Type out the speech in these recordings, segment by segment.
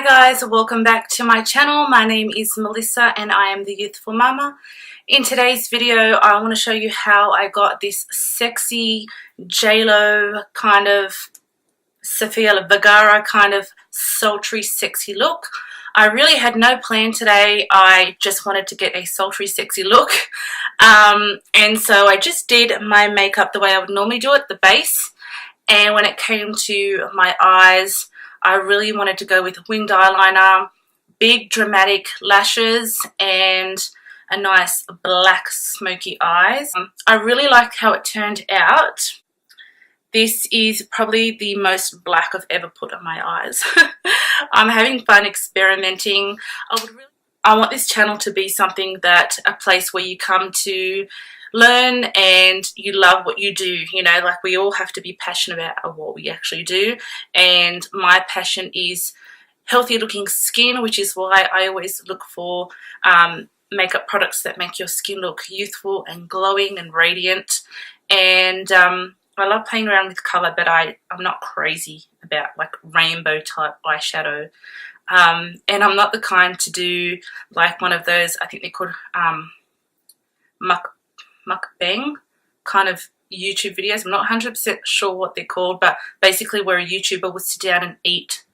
guys, welcome back to my channel. My name is Melissa and I am the Youthful Mama. In today's video I want to show you how I got this sexy J-Lo kind of Sofia Vergara kind of sultry sexy look. I really had no plan today. I just wanted to get a sultry sexy look, and so I just did my makeup the way I would normally do it, the base. And when it came to my eyes, I really wanted to go with winged eyeliner, big dramatic lashes, and a nice black smoky eyes. I really liked how it turned out. This is probably the most black I've ever put on my eyes. I'm having fun experimenting. I want this channel to be something that, a place where you come to learn and you love what you do. You know, like, we all have to be passionate about what we actually do, and my passion is healthy looking skin, which is why I always look for makeup products that make your skin look youthful and glowing and radiant. And I love playing around with colour, but I'm not crazy about like rainbow type eyeshadow. And I'm not the kind to do like one of those, I think they're called mukbang kind of YouTube videos. I'm not 100% sure what they're called, but basically where a YouTuber would sit down and eat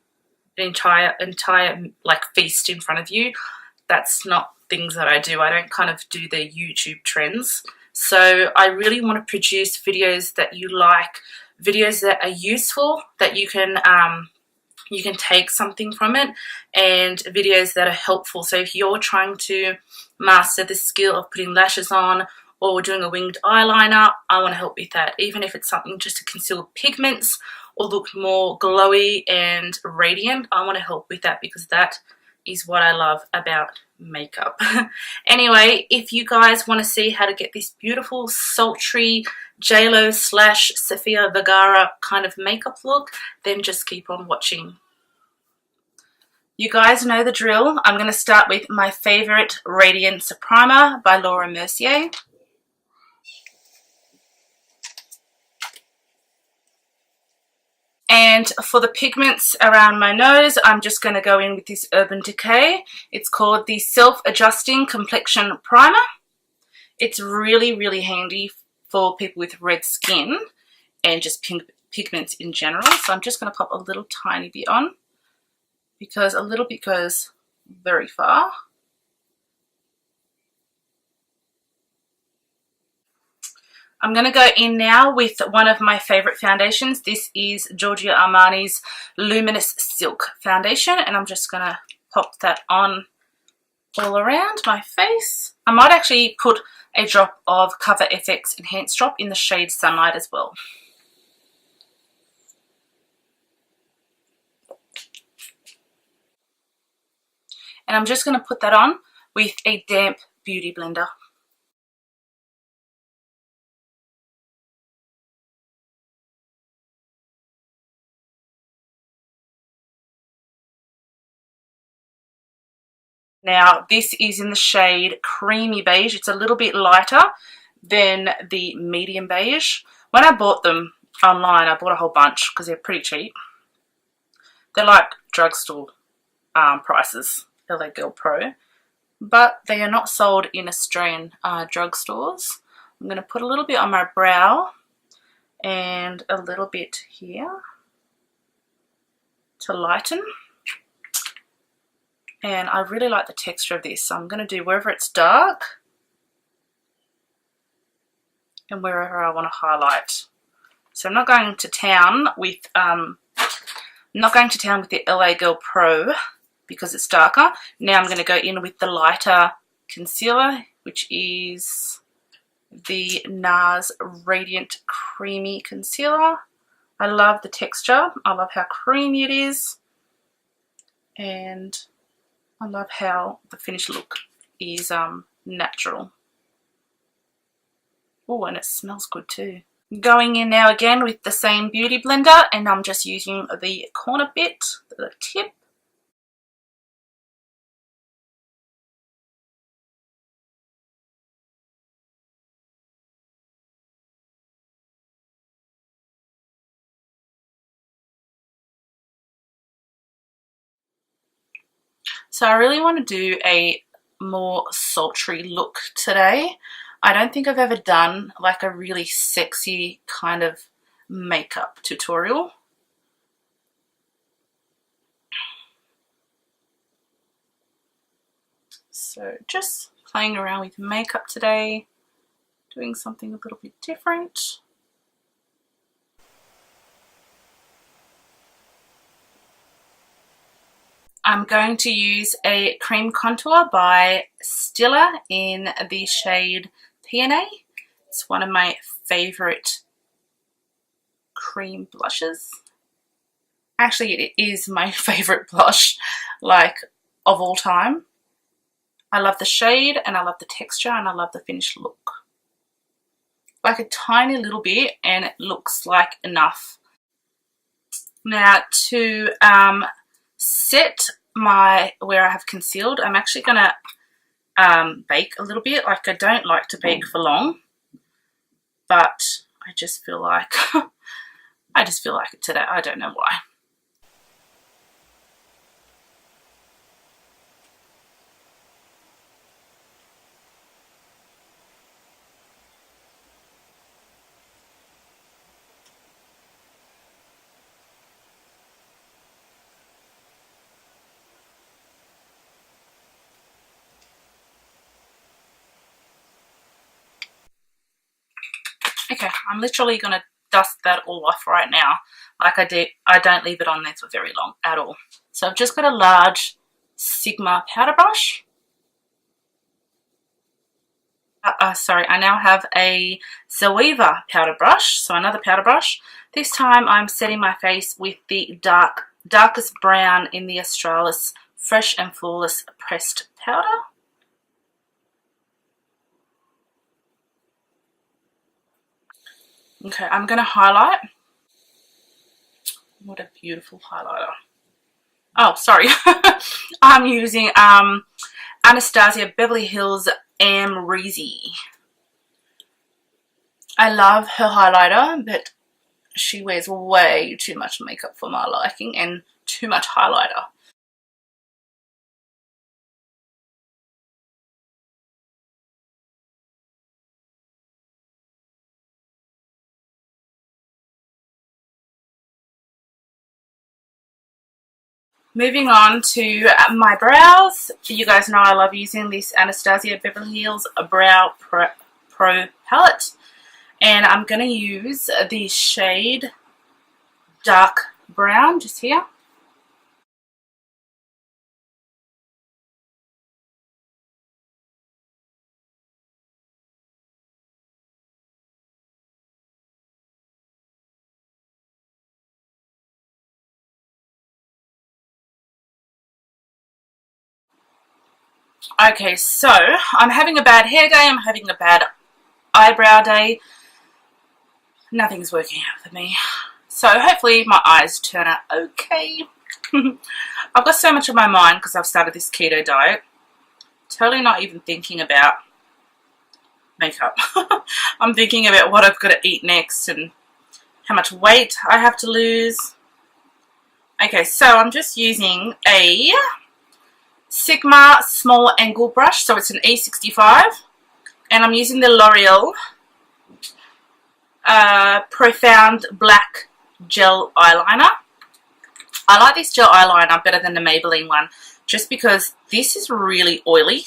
an entire like feast in front of you. That's not things that I do. I don't kind of do the YouTube trends. So I really want to produce videos that you like, videos that are useful, that you can take something from it, and videos that are helpful. So if you're trying to master the skill of putting lashes on or doing a winged eyeliner, I want to help with that. Even if it's something just to conceal pigments or look more glowy and radiant, I want to help with that, because that is what I love about makeup. Anyway, if you guys want to see how to get this beautiful sultry J-Lo / Sofia Vergara kind of makeup look, then just keep on watching. You guys know the drill. I'm going to start with my favorite Radiance primer by Mercier. And for the pigments around my nose, I'm just going to go in with this Urban Decay. It's called the Self-Adjusting Complexion Primer. It's really, really handy for people with red skin and just pigments in general. So I'm just going to pop a little tiny bit on, because a little bit goes very far. I'm going to go in now with one of my favourite foundations. This is Giorgio Armani's Luminous Silk Foundation, and I'm just going to pop that on all around my face. I might actually put a drop of Cover FX Enhanced Drop in the shade Sunlight as well. And I'm just going to put that on with a damp beauty blender. Now this is in the shade Creamy Beige. It's a little bit lighter than the medium beige. When I bought them online, I bought a whole bunch because they're pretty cheap. They're like drugstore prices, LA Girl Pro, but they are not sold in Australian drugstores. I'm going to put a little bit on my brow and a little bit here to lighten. And I really like the texture of this, so I'm going to do wherever it's dark and wherever I want to highlight. So I'm not going to town with the LA Girl Pro because it's darker. Now I'm going to go in with the lighter concealer, which is the Nars Radiant Creamy Concealer. I love the texture. I love how creamy it is, and I love how the finished look is natural. Oh, and it smells good too. Going in now again with the same beauty blender, and I'm just using the corner bit, the tip. So I really want to do a more sultry look today. I don't think I've ever done like a really sexy kind of makeup tutorial. So just playing around with makeup today, doing something a little bit different. I'm going to use a cream contour by Stila in the shade P&A. It's one of my favorite cream blushes. Actually, it is my favorite blush, like, of all time. I love the shade and I love the texture and I love the finished look. Like a tiny little bit and it looks like enough. Now to set my where I have concealed, I'm actually gonna bake a little bit. Like, I don't like to bake for long, but I just feel like I just feel like it today. I don't know why. Okay, I'm literally going to dust that all off right now. Like I don't leave it on there for very long at all. So I've just got a large Sigma powder brush. Sorry, I now have a Zoeva powder brush, so another powder brush. This time I'm setting my face with the darkest brown in the Australis Fresh and Flawless Pressed Powder. Okay, I'm going to highlight. What a beautiful highlighter. Oh, sorry. I'm using Anastasia Beverly Hills Amrezy. I love her highlighter, but she wears way too much makeup for my liking and too much highlighter. Moving on to my brows. You guys know I love using this Anastasia Beverly Hills Brow Pro palette. And I'm going to use the shade Dark Brown just here. Okay, so I'm having a bad hair day, I'm having a bad eyebrow day. Nothing's working out for me. So hopefully my eyes turn out okay. I've got so much on my mind because I've started this keto diet. Totally not even thinking about makeup. I'm thinking about what I've got to eat next and how much weight I have to lose. Okay, so I'm just using a Sigma small angle brush, so it's an E65, and I'm using the L'Oreal Profound Black Gel Eyeliner. I like this gel eyeliner better than the Maybelline one, just because this is really oily,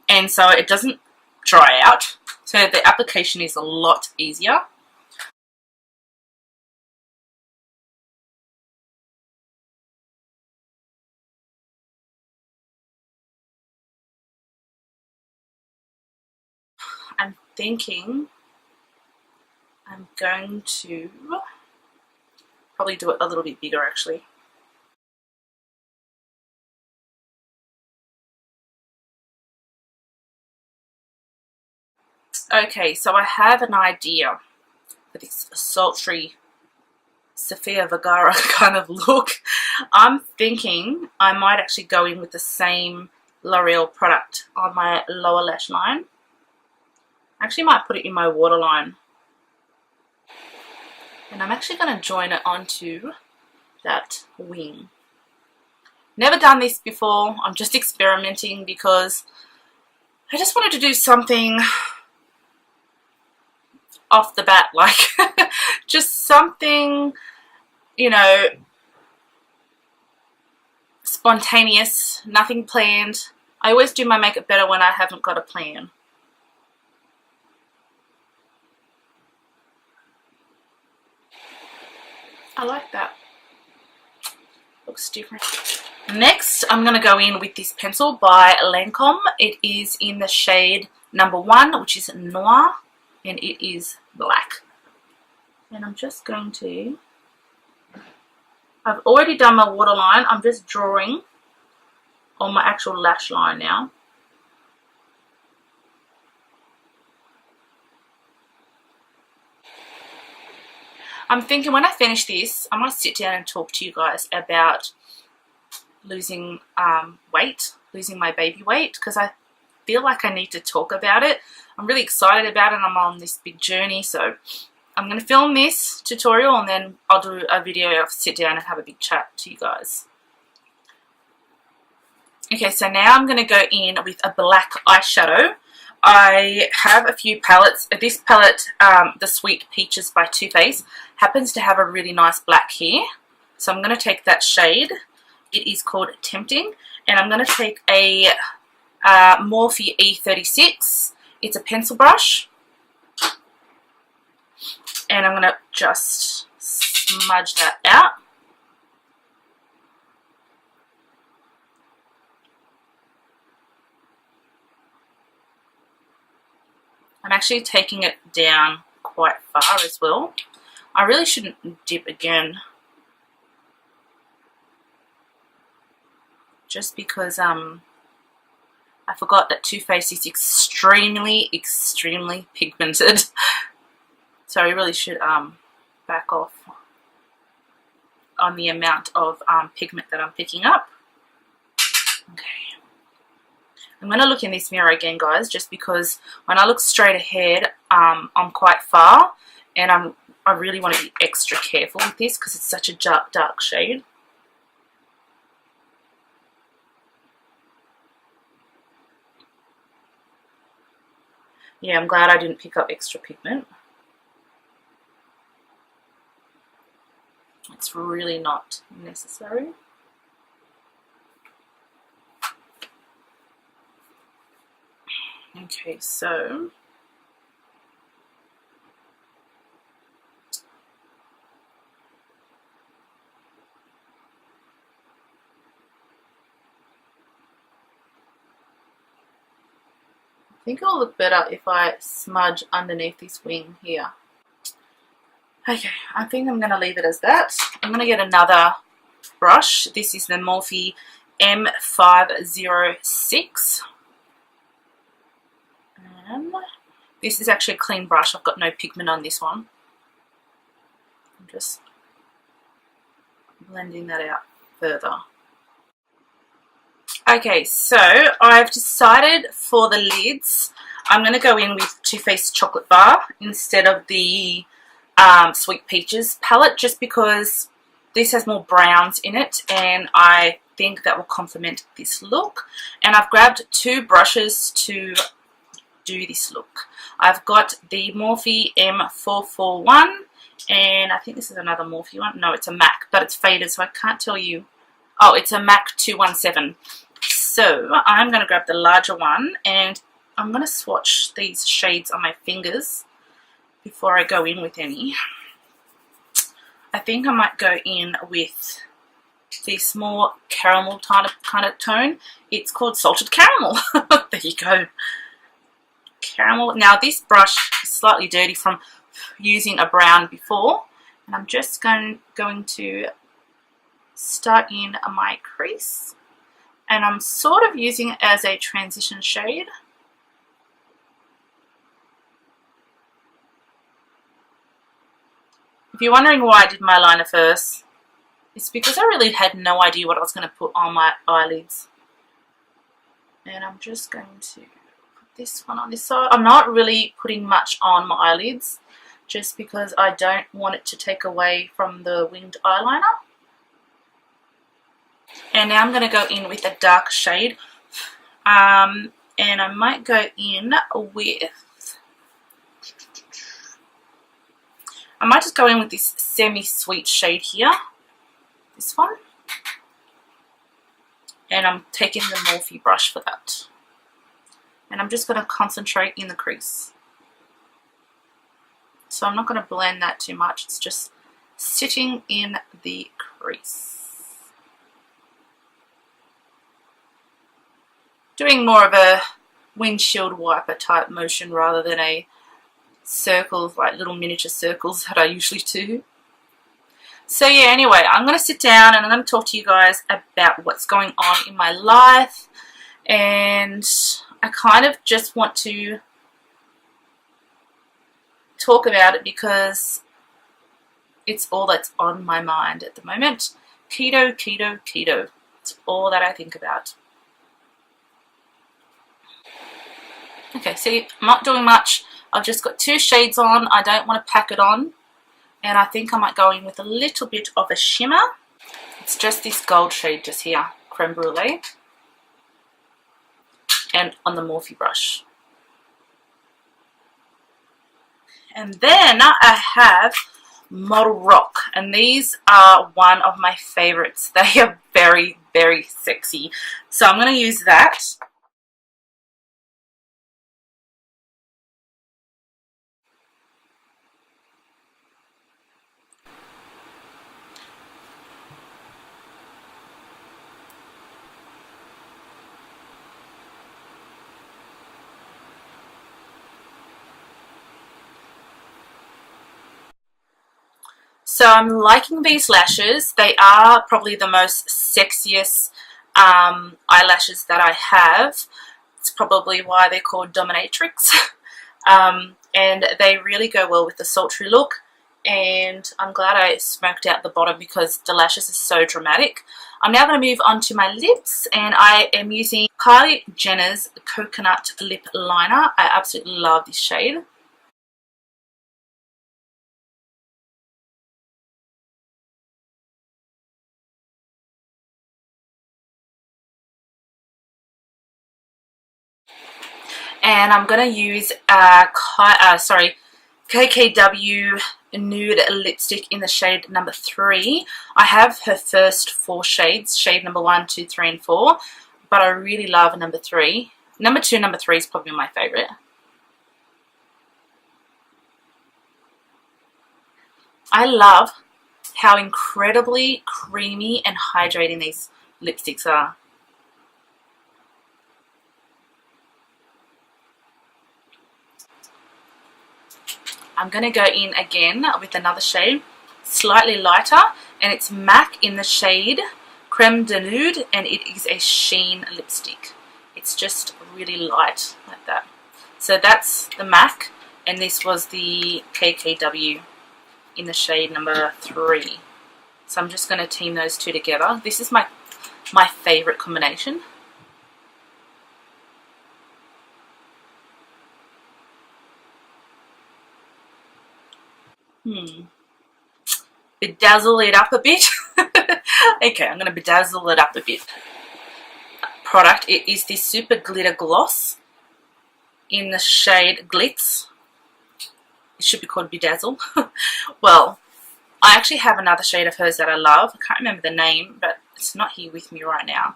and so it doesn't dry out, so the application is a lot easier. I'm thinking I'm going to probably do it a little bit bigger actually. Okay, so I have an idea for this sultry Sofia Vergara kind of look. I'm thinking I might actually go in with the same L'Oreal product on my lower lash line. I actually might put it in my waterline. And I'm actually going to join it onto that wing. Never done this before. I'm just experimenting because I just wanted to do something off the bat, like just something, you know, spontaneous, nothing planned. I always do my makeup better when I haven't got a plan. I like that. Looks different. Next, I'm going to go in with this pencil by Lancome. It is in the shade number 1, which is Noir, and it is black. And I'm just going to... I've already done my waterline. I'm just drawing on my actual lash line now. I'm thinking when I finish this, I might sit down and talk to you guys about losing weight, losing my baby weight, because I feel like I need to talk about it. I'm really excited about it. I'm on this big journey, so I'm going to film this tutorial and then I'll do a video. I'll sit down and have a big chat to you guys. Okay, so now I'm going to go in with a black eyeshadow. I have a few palettes. This palette, the Sweet Peaches by Too Faced, happens to have a really nice black here. So I'm going to take that shade. It is called Tempting. And I'm going to take a Morphe E36. It's a pencil brush. And I'm going to just smudge that out. I'm actually taking it down quite far as well. I really shouldn't dip again, just because I forgot that Too Faced is extremely pigmented. So I really should back off on the amount of pigment that I'm picking up. Okay. I'm going to look in this mirror again, guys, just because when I look straight ahead, I'm quite far, and I really want to be extra careful with this because it's such a dark shade. Yeah, I'm glad I didn't pick up extra pigment. It's really not necessary. Okay, so I think it'll look better if I smudge underneath this wing here. Okay, I think I'm going to leave it as that. I'm going to get another brush. This is the Morphe M506. And this is actually a clean brush. I've got no pigment on this one. I'm just blending that out further. Okay, so I've decided for the lids, I'm going to go in with Too Faced Chocolate Bar instead of the Sweet Peaches palette, just because this has more browns in it and I think that will complement this look. And I've grabbed 2 brushes to do this look. I've got the Morphe M441 and I think this is another Morphe one. No, it's a MAC, but it's faded, so I can't tell you. Oh, it's a MAC 217. So I'm going to grab the larger one and I'm going to swatch these shades on my fingers before I go in with any. I think I might go in with this more caramel kind of tone. It's called Salted Caramel. There you go. Caramel. Now this brush is slightly dirty from using a brown before, and I'm just going to start in my crease, and I'm sort of using it as a transition shade. If you're wondering why I did my eyeliner first, it's because I really had no idea what I was going to put on my eyelids. And I'm just going to put this one on this side. I'm not really putting much on my eyelids, just because I don't want it to take away from the winged eyeliner. And now I'm going to go in with a dark shade. And I might go in with... I might just go in with this semi-sweet shade here. This one. And I'm taking the Morphe brush for that. And I'm just going to concentrate in the crease. So I'm not going to blend that too much. It's just sitting in the crease. Doing more of a windshield wiper type motion rather than a circles, like little miniature circles that I usually do. So yeah, anyway, I'm going to sit down and I'm going to talk to you guys about what's going on in my life. And I kind of just want to talk about it because it's all that's on my mind at the moment. Keto, keto, keto. It's all that I think about. Okay, see, I'm not doing much. I've just got 2 shades on. I don't want to pack it on. And I think I might go in with a little bit of a shimmer. It's just this gold shade just here, Creme Brulee. And on the Morphe brush. And then I have Model Rock. And these are one of my favorites. They are very, very sexy. So I'm going to use that. So I'm liking these lashes. They are probably the most sexiest eyelashes that I have. It's probably why they're called Dominatrix. And they really go well with the sultry look. And I'm glad I smoked out the bottom because the lashes are so dramatic. I'm now going to move on to my lips, and I am using Kylie Jenner's Coconut Lip Liner. I absolutely love this shade. And I'm going to use KKW Nude Lipstick in the shade number 3. I have her first 4 shades, shade number 1, 2, 3, and 4. But I really love number 3. Number 2, number 3 is probably my favourite. I love how incredibly creamy and hydrating these lipsticks are. I'm going to go in again with another shade, slightly lighter, and it's MAC in the shade Creme de Nude, and it is a sheen lipstick. It's just really light like that. So that's the MAC, and this was the KKW in the shade number 3. So I'm just going to team those 2 together. This is my favourite combination. Bedazzle it up a bit. Okay, I'm going to bedazzle it up a bit. Product, it is the Super Glitter Gloss in the shade Glitz. It should be called Bedazzle. Well, I actually have another shade of hers that I love. I can't remember the name, but it's not here with me right now.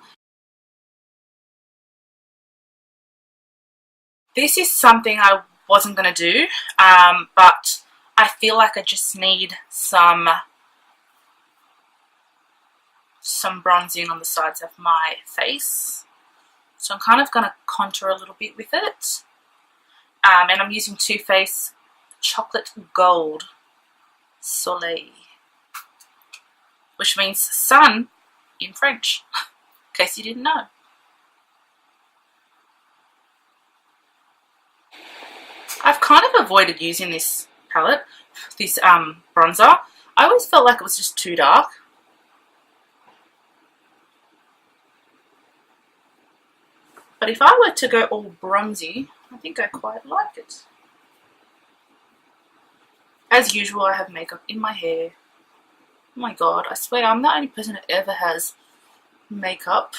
This is something I wasn't going to do, but I feel like I just need some bronzing on the sides of my face. So I'm kind of going to contour a little bit with it. And I'm using Too Faced Chocolate Gold Soleil, which means sun in French, in case you didn't know. I've kind of avoided using this palette, this bronzer. I always felt like it was just too dark. But if I were to go all bronzy, I think I quite like it. As usual, I have makeup in my hair. Oh my god, I swear I'm the only person that ever has makeup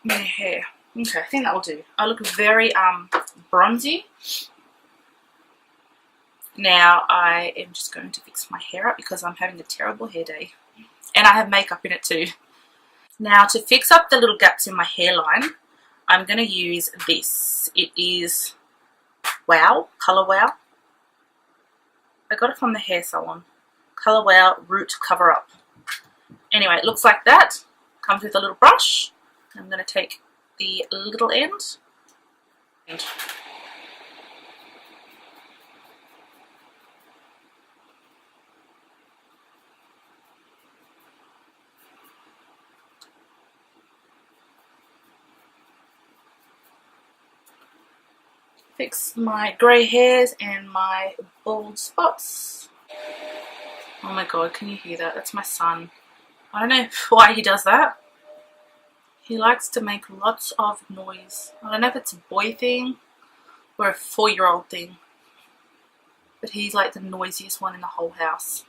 in my hair. Okay, I think that will do. I look very bronzy. Now I am just going to fix my hair up because I'm having a terrible hair day. And I have makeup in it too. Now to fix up the little gaps in my hairline, I'm going to use this. It is Wow, Colour Wow. I got it from the hair salon. Colour Wow Root Cover Up. Anyway, it looks like that. Comes with a little brush. I'm going to take the little end and fix my grey hairs and my bald spots. Oh my god, can you hear that? That's my son. I don't know why he does that. He likes to make lots of noise. I don't know if it's a boy thing or a 4-year-old thing. But he's like the noisiest one in the whole house.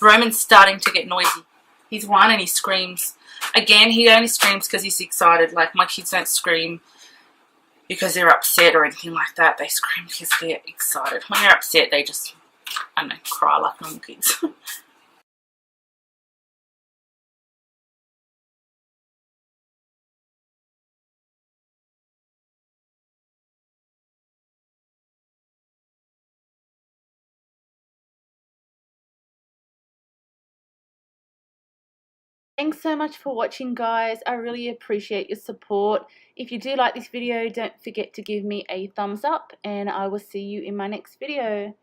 Roman's starting to get noisy. He's 1 and he screams. Again, he only screams because he's excited. Like, my kids don't scream because they're upset or anything like that. They scream because they're excited. When they're upset, they just, I don't know, cry like normal kids. Thanks so much for watching, guys. I really appreciate your support. If you do like this video, don't forget to give me a thumbs up, and I will see you in my next video.